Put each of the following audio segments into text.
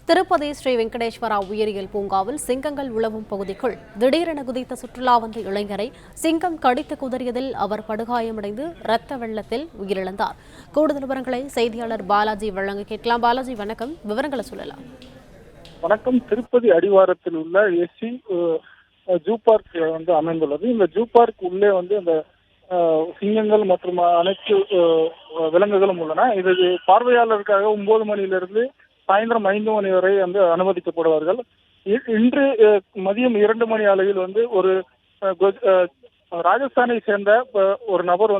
திருப்பதி ஸ்ரீ வெங்கடேஸ்வரா உயிரியல் பூங்காவில் சிங்கங்கள் உலவும் பகுதிக்குள் திடீரென குதித்த சுற்றுலா வந்த இளைஞரை சிங்கம் கடித்து குதறியதில் அவர் படுகாயமடைந்து இரத்த வெள்ளத்தில் உயிரிழந்தார். கூடுதல் விவரங்களை செய்தியாளர் பாலாஜி வழங்க கேட்கலாம். பாலாஜி, வணக்கம். விவரங்களை சொல்லலாம். வணக்கம். திருப்பதி அடிவாரத்தில் உள்ள எஸ்சி ஜூ பார்க் அமைந்துள்ளது. இந்த ஜூ பார்க் உள்ளே அந்த சிங்கங்கள் மற்றும் அனைத்து விலங்குகளும் உள்ளன. இது பார்வையாளருக்காக 9 மணியிலிருந்து சாயந்தரம் 5 மணி வரை அனுமதிக்கப்படுவார்கள். இன்று மதியம் 2 மணி அளவில் ஒரு ராஜஸ்தானை சேர்ந்த ஒரு நபர்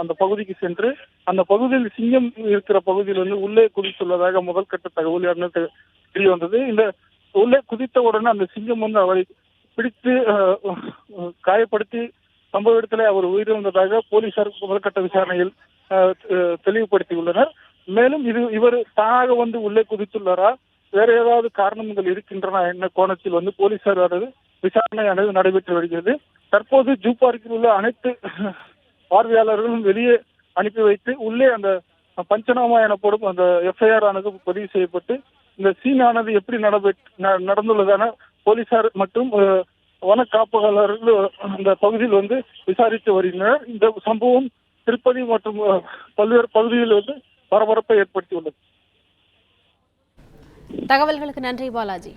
அந்த பகுதிக்கு சென்று அந்த பகுதியில் சிங்கம் இருக்கிற பகுதியில் உள்ளே குதித்துள்ளதாக முதல் கட்ட தகவல் தெரிய வந்தது. இந்த உள்ளே குதித்தவுடன் அந்த சிங்கம் அவரை பிடித்து காயப்படுத்தி சம்பவ இடத்திலே அவர் உயிரிழந்ததாக போலீசார் முதற்கட்ட விசாரணையில் தெளிவுபடுத்தியுள்ளனர். மேலும் இவர் தானாக உள்ளே குதித்துள்ளாரா, வேற ஏதாவது காரணங்கள் இருக்கின்றன என்ன கோணத்தில் போலீசார் விசாரணை நடைபெற்று வருகிறது. தற்போது ஜூ பார்க்கில் உள்ள அனைத்து பார்வையாளர்களும் வெளியே அனுப்பி வைத்து உள்ளே அந்த பஞ்சநாமா எனப்படும் அந்த எஃப்ஐஆர் ஆனது பதிவு செய்யப்பட்டு இந்த சீன் ஆனது எப்படி நடந்துள்ளதான போலீசார் மற்றும் வன காப்பாளர்கள் அந்த பகுதியில் விசாரித்து வருகின்றனர். இந்த சம்பவம் திருப்பதி மற்றும் பல்வேறு பகுதிகளில் பரபரப்பை ஏற்படுத்தியுள்ளது. தகவல்களுக்கு நன்றி பாலாஜி.